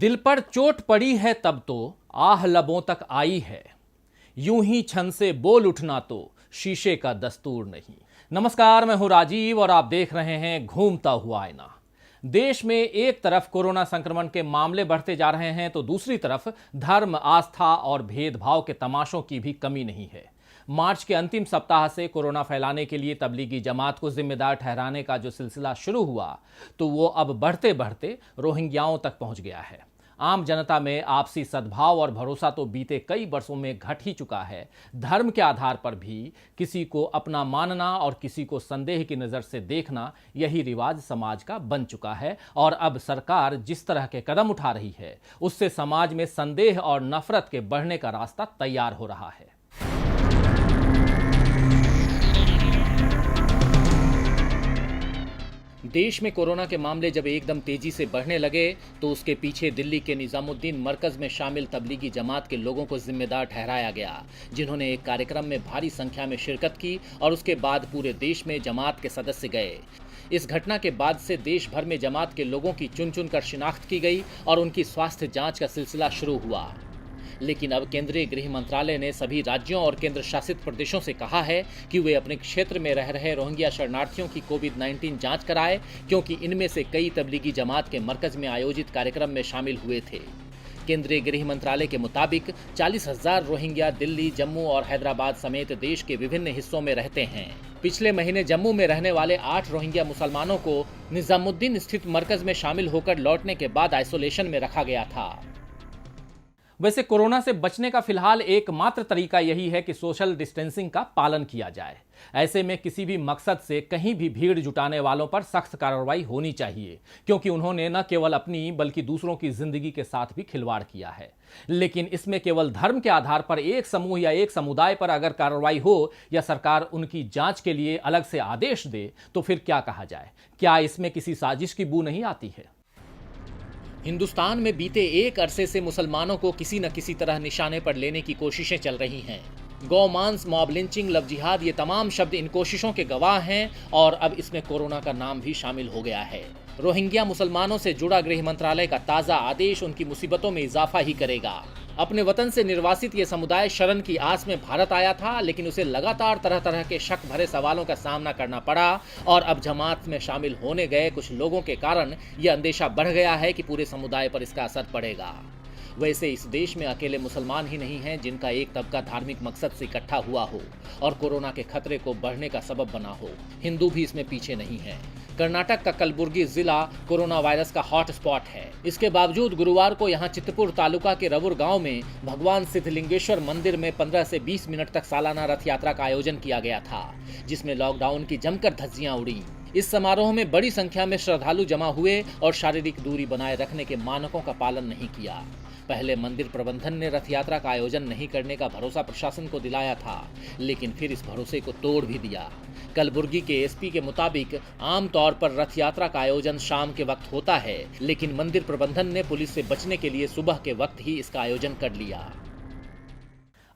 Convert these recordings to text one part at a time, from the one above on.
दिल पर चोट पड़ी है तब तो आह लबों तक आई है, यूं ही छन से बोल उठना तो शीशे का दस्तूर नहीं। नमस्कार, मैं हूं राजीव और आप देख रहे हैं घूमता हुआ आईना। देश में एक तरफ कोरोना संक्रमण के मामले बढ़ते जा रहे हैं तो दूसरी तरफ धर्म, आस्था और भेदभाव के तमाशों की भी कमी नहीं है। मार्च के अंतिम सप्ताह से कोरोना फैलाने के लिए तबलीगी जमात को जिम्मेदार ठहराने का जो सिलसिला शुरू हुआ तो वो अब बढ़ते बढ़ते रोहिंग्याओं तक पहुंच गया है। आम जनता में आपसी सद्भाव और भरोसा तो बीते कई वर्षों में घट ही चुका है। धर्म के आधार पर भी किसी को अपना मानना और किसी को संदेह की नज़र से देखना, यही रिवाज समाज का बन चुका है। और अब सरकार जिस तरह के कदम उठा रही है उससे समाज में संदेह और नफरत के बढ़ने का रास्ता तैयार हो रहा है। देश में कोरोना के मामले जब एकदम तेजी से बढ़ने लगे तो उसके पीछे दिल्ली के निजामुद्दीन मरकज में शामिल तबलीगी जमात के लोगों को जिम्मेदार ठहराया गया, जिन्होंने एक कार्यक्रम में भारी संख्या में शिरकत की और उसके बाद पूरे देश में जमात के सदस्य गए। इस घटना के बाद से देश भर में जमात के लोगों की चुन चुन कर शिनाख्त की गई और उनकी स्वास्थ्य जांच का सिलसिला शुरू हुआ। लेकिन अब केंद्रीय गृह मंत्रालय ने सभी राज्यों और केंद्र शासित प्रदेशों से कहा है कि वे अपने क्षेत्र में रह रहे रोहिंग्या शरणार्थियों की कोविड-19 जांच कराएं, क्योंकि इनमें से कई तबलीगी जमात के मरकज में आयोजित कार्यक्रम में शामिल हुए थे। केंद्रीय गृह मंत्रालय के मुताबिक 40,000 रोहिंग्या दिल्ली, जम्मू और हैदराबाद समेत देश के विभिन्न हिस्सों में रहते हैं। पिछले महीने जम्मू में रहने वाले 8 रोहिंग्या मुसलमानों को निजामुद्दीन स्थित मरकज में शामिल होकर लौटने के बाद आइसोलेशन में रखा गया था। वैसे कोरोना से बचने का फिलहाल एकमात्र तरीका यही है कि सोशल डिस्टेंसिंग का पालन किया जाए। ऐसे में किसी भी मकसद से कहीं भी भीड़ जुटाने वालों पर सख्त कार्रवाई होनी चाहिए, क्योंकि उन्होंने न केवल अपनी बल्कि दूसरों की जिंदगी के साथ भी खिलवाड़ किया है। लेकिन इसमें केवल धर्म के आधार पर एक समूह या एक समुदाय पर अगर कार्रवाई हो या सरकार उनकी जांच के लिए अलग से आदेश दे तो फिर क्या कहा जाए? क्या इसमें किसी साजिश की बू नहीं आती है? हिंदुस्तान में बीते एक अरसे से मुसलमानों को किसी न किसी तरह निशाने पर लेने की कोशिशें चल रही हैं। गौमांस, मॉब लिंचिंग, लव जिहाद, ये तमाम शब्द इन कोशिशों के गवाह हैं और अब इसमें कोरोना का नाम भी शामिल हो गया है। रोहिंग्या मुसलमानों से जुड़ा गृह मंत्रालय का ताज़ा आदेश उनकी मुसीबतों में इजाफा ही करेगा। अपने वतन से निर्वासित ये समुदाय शरण की आस में भारत आया था, लेकिन उसे लगातार तरह तरह के शक भरे सवालों का सामना करना पड़ा और अब जमात में शामिल होने गए कुछ लोगों के कारण यह अंदेशा बढ़ गया है कि पूरे समुदाय पर इसका असर पड़ेगा। वैसे इस देश में अकेले मुसलमान ही नहीं हैं जिनका एक तबका धार्मिक मकसद से इकट्ठा हुआ हो और कोरोना के खतरे को बढ़ने का सबब बना हो। हिंदू भी इसमें पीछे नहीं है। कर्नाटक का कलबुर्गी जिला कोरोना वायरस का हॉट स्पॉट है। इसके बावजूद गुरुवार को यहाँ चित्रपुर तालुका के रवुर गांव में भगवान सिद्धलिंगेश्वर मंदिर में 15 से 20 मिनट तक सालाना रथ यात्रा का आयोजन किया गया था, जिसमें लॉकडाउन की जमकर धज्जियां उड़ी। इस समारोह में बड़ी संख्या में श्रद्धालु जमा हुए और शारीरिक दूरी बनाए रखने के मानकों का पालन नहीं किया। पहले मंदिर प्रबंधन ने रथ यात्रा का आयोजन नहीं करने का भरोसा प्रशासन को दिलाया था, लेकिन फिर इस भरोसे को तोड़ भी दिया। कलबुर्गी के एसपी के मुताबिक आमतौर पर रथ यात्रा का आयोजन शाम के वक्त होता है, लेकिन मंदिर प्रबंधन ने पुलिस से बचने के लिए सुबह के वक्त ही इसका आयोजन कर लिया।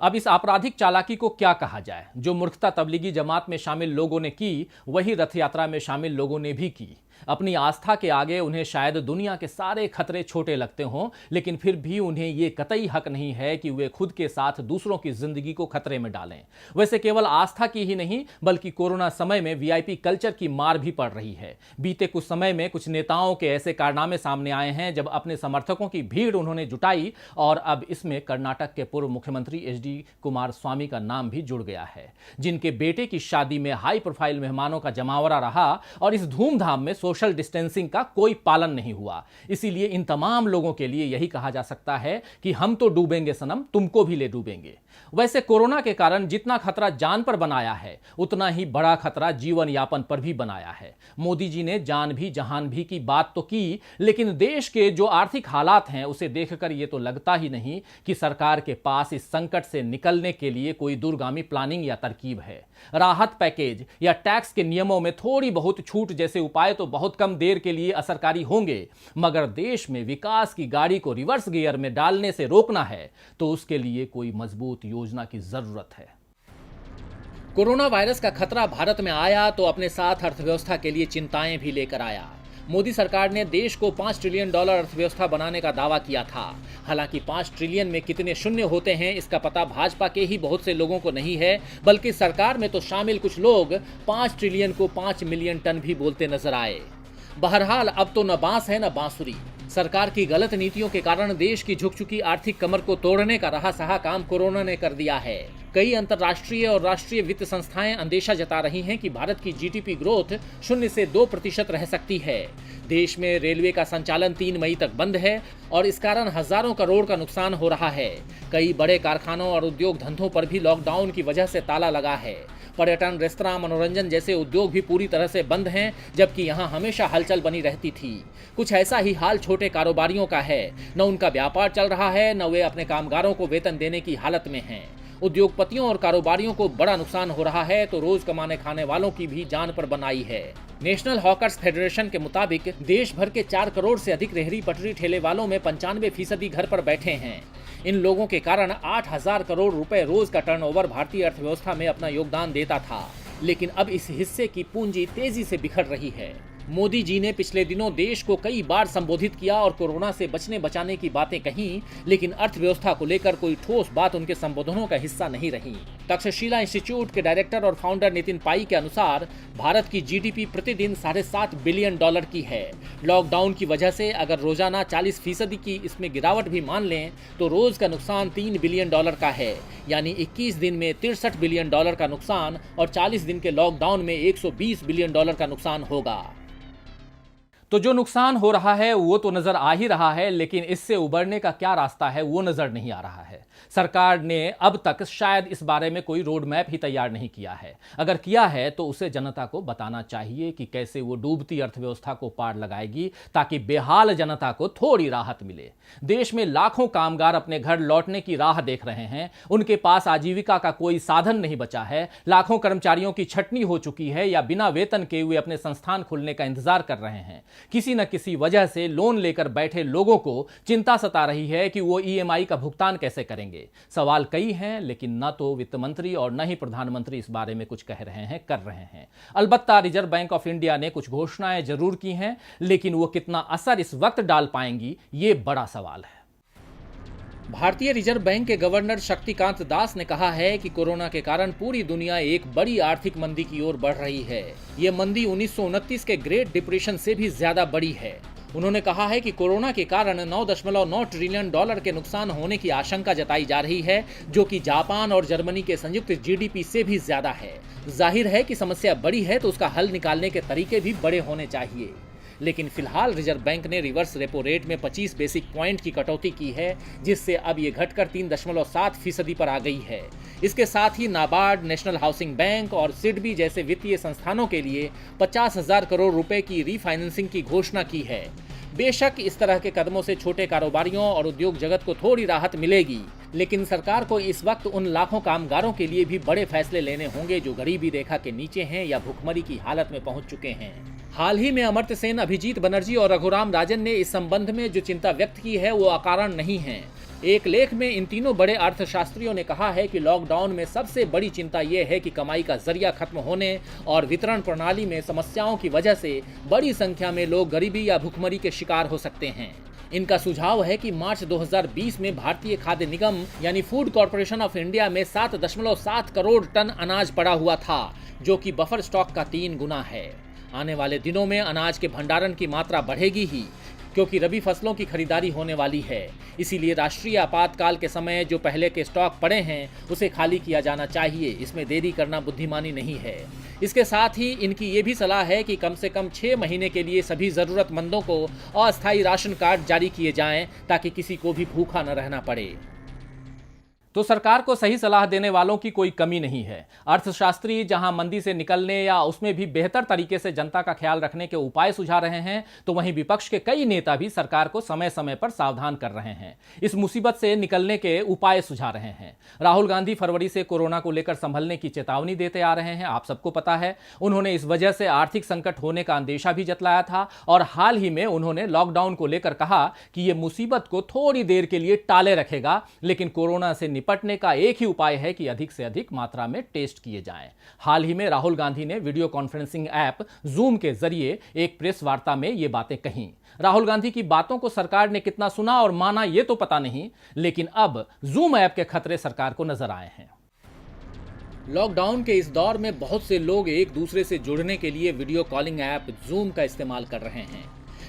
अब इस आपराधिक चालाकी को क्या कहा जाए? जो मूर्खता तबलीगी जमात में शामिल लोगों ने की, वही रथ यात्रा में शामिल लोगों ने भी की। अपनी आस्था के आगे उन्हें शायद दुनिया के सारे खतरे छोटे लगते हों, लेकिन फिर भी उन्हें ये कतई हक नहीं है कि वे खुद के साथ दूसरों की जिंदगी को खतरे में डालें। वैसे केवल आस्था की ही नहीं बल्कि कोरोना समय में वीआईपी कल्चर की मार भी पड़ रही है। बीते कुछ समय में कुछ नेताओं के ऐसे कारनामे सामने आए हैं जब अपने समर्थकों की भीड़ उन्होंने जुटाई और अब इसमें कर्नाटक के पूर्व मुख्यमंत्री एचडी कुमारस्वामी का नाम भी जुड़ गया है, जिनके बेटे की शादी में हाई प्रोफाइल मेहमानों का जमावड़ा रहा और इस धूमधाम में सोशल डिस्टेंसिंग का कोई पालन नहीं हुआ। इसीलिए इन तमाम लोगों के लिए यही कहा जा सकता है कि हम तो डूबेंगे सनम, तुमको भी ले डूबेंगे। वैसे कोरोना के कारण जितना खतरा जान पर बनाया है, उतना ही बड़ा खतरा जीवन यापन पर भी बनाया है। मोदी जी ने जान भी जहान भी की बात तो की, लेकिन देश के जो आर्थिक हालात हैं उसे देखकर यह तो लगता ही नहीं कि सरकार के पास इस संकट से निकलने के लिए कोई दूरगामी प्लानिंग या तरकीब है। राहत पैकेज या टैक्स के नियमों में थोड़ी बहुत छूट जैसे उपाय तो बहुत कम देर के लिए असरकारी होंगे, मगर देश में विकास की गाड़ी को रिवर्स गियर में डालने से रोकना है तो उसके लिए कोई मजबूत योजना की जरूरत है। कोरोना वायरस का खतरा भारत में आया तो अपने साथ अर्थव्यवस्था के लिए चिंताएं भी लेकर आया। मोदी सरकार ने देश को $5 ट्रिलियन अर्थव्यवस्था बनाने का दावा किया था। हालांकि 5 ट्रिलियन में कितने शून्य होते हैं इसका पता भाजपा के ही बहुत से लोगों को नहीं है, बल्कि सरकार में तो शामिल कुछ लोग 5 ट्रिलियन को 5 मिलियन टन भी बोलते नजर आए। बहरहाल अब तो न बांस है न बांसुरी। सरकार की गलत नीतियों के कारण देश की झुक चुकी आर्थिक कमर को तोड़ने का रहा सहा काम कोरोना ने कर दिया है। कई अंतर्राष्ट्रीय और राष्ट्रीय वित्त संस्थाएं अंदेशा जता रही हैं कि भारत की जीडीपी ग्रोथ 0 से 2% रह सकती है। देश में रेलवे का संचालन 3 मई तक बंद है और इस कारण हजारों करोड़ का नुकसान हो रहा है। कई बड़े कारखानों और उद्योग धंधों पर भी लॉकडाउन की वजह से ताला लगा है। पर्यटन, रेस्तरां, मनोरंजन जैसे उद्योग भी पूरी तरह से बंद हैं, जबकि यहां हमेशा हलचल बनी रहती थी। कुछ ऐसा ही हाल छोटे कारोबारियों का है। न उनका व्यापार चल रहा है, न वे अपने कामगारों को वेतन देने की हालत में हैं। उद्योगपतियों और कारोबारियों को बड़ा नुकसान हो रहा है तो रोज कमाने खाने वालों की भी जान पर बनाई है। नेशनल हॉकर्स फेडरेशन के मुताबिक देश भर के 4 करोड़ से अधिक रेहड़ी पटरी ठेले वालों में 95% घर पर बैठे हैं। इन लोगों के कारण 8,000 करोड़ रुपए रोज का टर्नओवर भारतीय अर्थव्यवस्था में अपना योगदान देता था, लेकिन अब इस हिस्से की पूंजी तेजी से बिखर रही है। मोदी जी ने पिछले दिनों देश को कई बार संबोधित किया और कोरोना से बचने बचाने की बातें कहीं, लेकिन अर्थव्यवस्था को लेकर कोई ठोस बात उनके संबोधनों का हिस्सा नहीं रही। तक्षशिला इंस्टीट्यूट के डायरेक्टर और फाउंडर नितिन पाई के अनुसार भारत की जीडीपी प्रतिदिन $7.5 बिलियन की है। लॉकडाउन की वजह से अगर रोजाना 40% की इसमें गिरावट भी मान लें तो रोज का नुकसान $3 बिलियन का है, यानी 21 दिन में $63 बिलियन का नुकसान और 40 दिन के लॉकडाउन में $120 बिलियन का नुकसान होगा। तो जो नुकसान हो रहा है वो तो नजर आ ही रहा है, लेकिन इससे उबरने का क्या रास्ता है वो नजर नहीं आ रहा है। सरकार ने अब तक शायद इस बारे में कोई रोड मैप ही तैयार नहीं किया है। अगर किया है तो उसे जनता को बताना चाहिए कि कैसे वो डूबती अर्थव्यवस्था को पार लगाएगी, ताकि बेहाल जनता को थोड़ी राहत मिले। देश में लाखों कामगार अपने घर लौटने की राह देख रहे हैं, उनके पास आजीविका का कोई साधन नहीं बचा है। लाखों कर्मचारियों की छटनी हो चुकी है या बिना वेतन के वे अपने संस्थान खुलने का इंतजार कर रहे हैं। किसी न किसी वजह से लोन लेकर बैठे लोगों को चिंता सता रही है कि वो ईएमआई का भुगतान कैसे करेंगे। सवाल कई हैं, लेकिन न तो वित्त मंत्री और न ही प्रधानमंत्री इस बारे में कुछ कह रहे हैं, कर रहे हैं। अलबत्ता रिजर्व बैंक ऑफ इंडिया ने कुछ घोषणाएं जरूर की हैं, लेकिन वो कितना असर इस वक्त डाल पाएंगी, ये बड़ा सवाल है। भारतीय रिजर्व बैंक के गवर्नर शक्तिकांत दास ने कहा है कि कोरोना के कारण पूरी दुनिया एक बड़ी आर्थिक मंदी की ओर बढ़ रही है। ये मंदी 1929 के ग्रेट डिप्रेशन से भी ज्यादा बड़ी है। उन्होंने कहा है कि कोरोना के कारण $9.9 ट्रिलियन के नुकसान होने की आशंका जताई जा रही है, जो कि जापान और जर्मनी के संयुक्त जीडीपी से भी ज्यादा है। जाहिर है कि समस्या बड़ी है तो उसका हल निकालने के तरीके भी बड़े होने चाहिए। लेकिन फिलहाल रिजर्व बैंक ने रिवर्स रेपो रेट में 25 बेसिक पॉइंट की कटौती की है, जिससे अब ये घटकर 3.7% पर आ गई है। इसके साथ ही नाबार्ड, नेशनल हाउसिंग बैंक और सिडबी जैसे वित्तीय संस्थानों के लिए 50,000 करोड़ रुपए की रीफाइनेंसिंग की घोषणा की है। बेशक इस तरह के कदमों से छोटे कारोबारियों और उद्योग जगत को थोड़ी राहत मिलेगी, लेकिन सरकार को इस वक्त उन लाखों कामगारों के लिए भी बड़े फैसले लेने होंगे जो गरीबी रेखा के नीचे हैं या भुखमरी की हालत में पहुंच चुके हैं। हाल ही में अमर्त्य सेन, अभिजीत बनर्जी और रघुराम राजन ने इस संबंध में जो चिंता व्यक्त की है वो अकारण नहीं है। एक लेख में इन तीनों बड़े अर्थशास्त्रियों ने कहा है कि लॉकडाउन में सबसे बड़ी चिंता यह है कि कमाई का जरिया खत्म होने और वितरण प्रणाली में समस्याओं की वजह से बड़ी संख्या में लोग गरीबी या भुखमरी के शिकार हो सकते हैं। इनका सुझाव है कि मार्च 2020 में भारतीय खाद्य निगम यानी फूड कॉर्पोरेशन ऑफ इंडिया में 7.7 करोड़ टन अनाज पड़ा हुआ था, जो कि बफर स्टॉक का 3 गुना है। आने वाले दिनों में अनाज के भंडारण की मात्रा बढ़ेगी ही, क्योंकि रबी फसलों की खरीदारी होने वाली है। इसीलिए राष्ट्रीय आपातकाल के समय जो पहले के स्टॉक पड़े हैं उसे खाली किया जाना चाहिए। इसमें देरी करना बुद्धिमानी नहीं है। इसके साथ ही इनकी ये भी सलाह है कि कम से कम 6 महीने के लिए सभी जरूरतमंदों को अस्थायी राशन कार्ड जारी किए जाएं, ताकि किसी को भी भूखा न रहना पड़े। तो सरकार को सही सलाह देने वालों की कोई कमी नहीं है। अर्थशास्त्री जहां मंदी से निकलने या उसमें भी बेहतर तरीके से जनता का ख्याल रखने के उपाय सुझा रहे हैं, तो वहीं विपक्ष के कई नेता भी सरकार को समय समय पर सावधान कर रहे हैं, इस मुसीबत से निकलने के उपाय सुझा रहे हैं। राहुल गांधी फरवरी से कोरोना को लेकर संभलने की चेतावनी देते आ रहे हैं, आप सबको पता है। उन्होंने इस वजह से आर्थिक संकट होने का अंदेशा भी जतलाया था और हाल ही में उन्होंने लॉकडाउन को लेकर कहा कि यह मुसीबत को थोड़ी देर के लिए टाले रखेगा, लेकिन कोरोना से निपटने का एक ही उपाय है कि अधिक से अधिक मात्रा में टेस्ट किए जाएं। हाल ही में राहुल गांधी ने वीडियो कॉन्फ्रेंसिंग ऐप जूम के जरिए एक प्रेस वार्ता में ये बातें कहीं। राहुल गांधी की बातों को सरकार ने कितना सुना और माना ये तो पता नहीं, लेकिन अब जूम ऐप के खतरे सरकार को नजर आए हैं। लॉकडाउन के इस दौर में बहुत से लोग एक दूसरे से जुड़ने के लिए वीडियो कॉलिंग ऐप जूम का इस्तेमाल कर रहे हैं,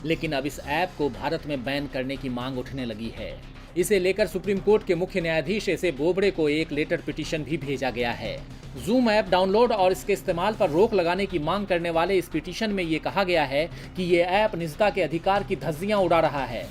लेकिन अब इस ऐप को भारत में बैन करने की मांग उठने लगी है। इसे लेकर सुप्रीम कोर्ट के मुख्य न्यायाधीश एस.ए. बोबड़े को एक लेटर पिटीशन भी भेजा गया है। जूम ऐप डाउनलोड और इसके इस्तेमाल पर रोक लगाने की मांग करने वाले इस पिटीशन में ये कहा गया है कि ये ऐप निजता के अधिकार की धज्जियां उड़ा रहा है।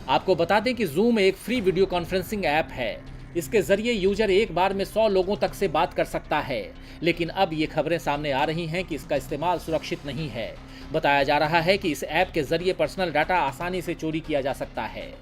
आपको बता दें कि जूम एक फ्री वीडियो कॉन्फ्रेंसिंग ऐप है। इसके जरिए यूजर एक बार में 100 लोगों तक से बात कर सकता है, लेकिन अब ये खबरें सामने आ रही हैं कि इसका इस्तेमाल सुरक्षित नहीं है। बताया जा रहा है कि इस ऐप के जरिए पर्सनल डाटा आसानी से चोरी किया जा सकता है।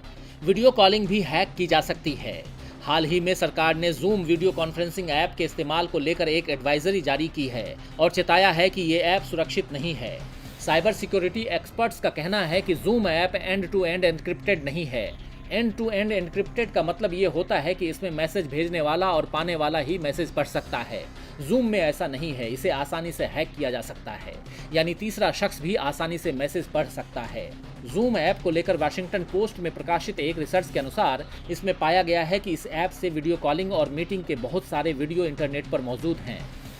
वीडियो कॉलिंग भी हैक की जा सकती है। हाल ही में सरकार ने जूम वीडियो कॉन्फ्रेंसिंग ऐप के इस्तेमाल को लेकर एक एडवाइजरी जारी की है और चेताया है कि ये ऐप सुरक्षित नहीं है। साइबर सिक्योरिटी एक्सपर्ट्स का कहना है कि Zoom app end to end encrypted नहीं है। एंड टू एंड एन्क्रिप्टेड का मतलब ये होता है कि इसमें मैसेज भेजने वाला और पाने वाला ही मैसेज पढ़ सकता है। जूम में ऐसा नहीं है, इसे आसानी से हैक किया जा सकता है, यानी तीसरा शख्स भी आसानी से मैसेज पढ़ सकता है। जूम ऐप को लेकर वाशिंगटन पोस्ट में प्रकाशित एक रिसर्च के अनुसार इसमें पाया गया है कि इस ऐप से वीडियो कॉलिंग और मीटिंग के बहुत सारे वीडियो इंटरनेट पर मौजूद हैं,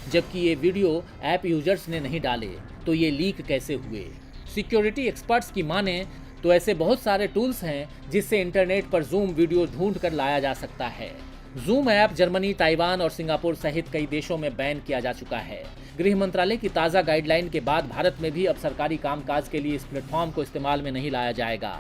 जबकि ये वीडियो ऐप यूजर्स ने नहीं डाले, तो ये लीक कैसे हुए? सिक्योरिटी एक्सपर्ट्स की माने तो ऐसे बहुत सारे टूल्स हैं जिससे इंटरनेट पर जूम वीडियो ढूंढ कर लाया जा सकता है। जूम ऐप जर्मनी, ताइवान और सिंगापुर सहित कई देशों में बैन किया जा चुका है। गृह मंत्रालय की ताज़ा गाइडलाइन के बाद भारत में भी अब सरकारी कामकाज के लिए इस प्लेटफॉर्म को इस्तेमाल में नहीं लाया जाएगा।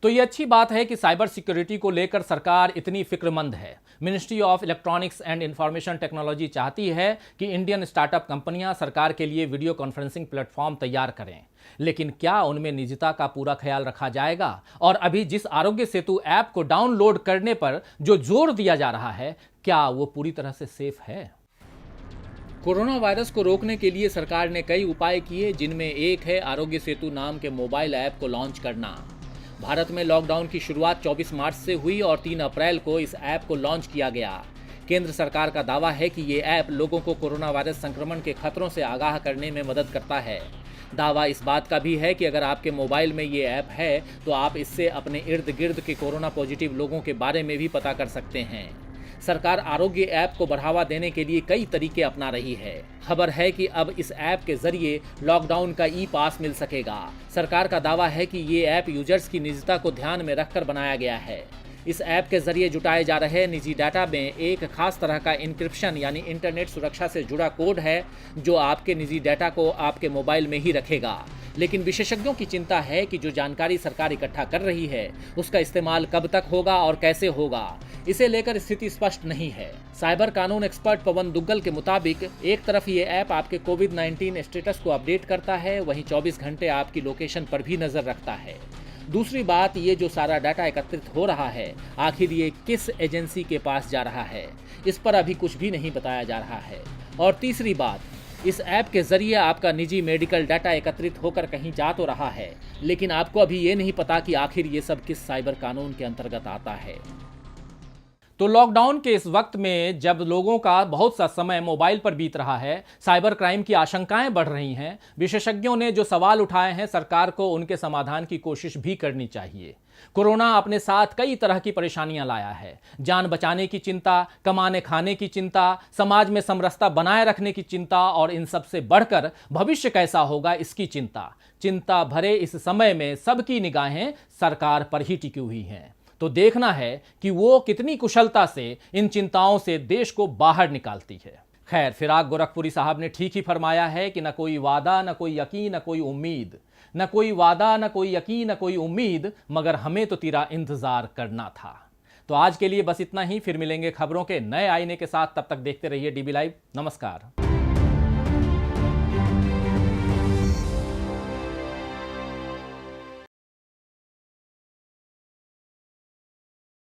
तो ये अच्छी बात है कि साइबर सिक्योरिटी को लेकर सरकार इतनी फिक्रमंद है। Ministry of electronics and information technology चाहती है कि इंडियन स्टार्टअप कंपनियां सरकार के लिए वीडियो कॉन्फ्रेंसिंग प्लेटफॉर्म तैयार करें, लेकिन क्या उनमें निजता का पूरा ख्याल रखा जाएगा? और अभी जिस आरोग्य सेतु ऐप को डाउनलोड करने पर जो जोर दिया जा रहा है, क्या वो पूरी तरह से सेफ है? कोरोना वायरस को रोकने के लिए सरकार ने कई उपाय किए, जिनमें एक है आरोग्य सेतु नाम के मोबाइल ऐप को लॉन्च करना। भारत में लॉकडाउन की शुरुआत 24 मार्च से हुई और 3 अप्रैल को इस ऐप को लॉन्च किया गया। केंद्र सरकार का दावा है कि ये ऐप लोगों को कोरोना वायरस संक्रमण के खतरों से आगाह करने में मदद करता है। दावा इस बात का भी है कि अगर आपके मोबाइल में ये ऐप है तो आप इससे अपने इर्द गिर्द के कोरोना पॉजिटिव लोगों के बारे में भी पता कर सकते हैं। सरकार आरोग्य ऐप को बढ़ावा देने के लिए कई तरीके अपना रही है। खबर है कि अब इस ऐप के जरिए लॉकडाउन का ई पास मिल सकेगा। सरकार का दावा है कि ये ऐप यूजर्स की निजता को ध्यान में रखकर बनाया गया है। इस ऐप के जरिए जुटाए जा रहे निजी डाटा में एक खास तरह का इंक्रिप्शन यानी इंटरनेट सुरक्षा से जुड़ा कोड है, जो आपके निजी डाटा को आपके मोबाइल में ही रखेगा। लेकिन विशेषज्ञों की चिंता है कि जो जानकारी सरकार इकट्ठा कर रही है उसका इस्तेमाल कब तक होगा और कैसे होगा, इसे लेकर स्थिति स्पष्ट नहीं है। साइबर कानून एक्सपर्ट पवन दुग्गल के मुताबिक एक तरफ ये ऐप आपके कोविड-19 स्टेटस को अपडेट करता है, वहीं 24 घंटे आपकी लोकेशन पर भी नजर रखता है। दूसरी बात, ये जो सारा डाटा एकत्रित हो रहा है, आखिर ये किस एजेंसी के पास जा रहा है, इस पर अभी कुछ भी नहीं बताया जा रहा है। और तीसरी बात, इस ऐप के जरिए आपका निजी मेडिकल डाटा एकत्रित होकर कहीं जा तो रहा है, लेकिन आपको अभी ये नहीं पता कि आखिर ये सब किस साइबर कानून के अंतर्गत आता है। तो लॉकडाउन के इस वक्त में जब लोगों का बहुत सा समय मोबाइल पर बीत रहा है, साइबर क्राइम की आशंकाएं बढ़ रही हैं, विशेषज्ञों ने जो सवाल उठाए हैं, सरकार को उनके समाधान की कोशिश भी करनी चाहिए। कोरोना अपने साथ कई तरह की परेशानियां लाया है। जान बचाने की चिंता, कमाने खाने की चिंता, समाज में समरसता बनाए रखने की चिंता और इन सब से बढ़कर भविष्य कैसा होगा इसकी चिंता। चिंता भरे इस समय में सबकी निगाहें सरकार पर ही टिकी हुई हैं। तो देखना है कि वो कितनी कुशलता से इन चिंताओं से देश को बाहर निकालती है। खैर, फिराक गोरखपुरी साहब ने ठीक ही फरमाया है कि न कोई वादा, न कोई यकीन, न कोई उम्मीद। न कोई वादा, न कोई यकीन, न कोई उम्मीद, मगर हमें तो तेरा इंतजार करना था। तो आज के लिए बस इतना ही। फिर मिलेंगे खबरों के नए आईने के साथ। तब तक देखते रहिए डीबी लाइव। नमस्कार।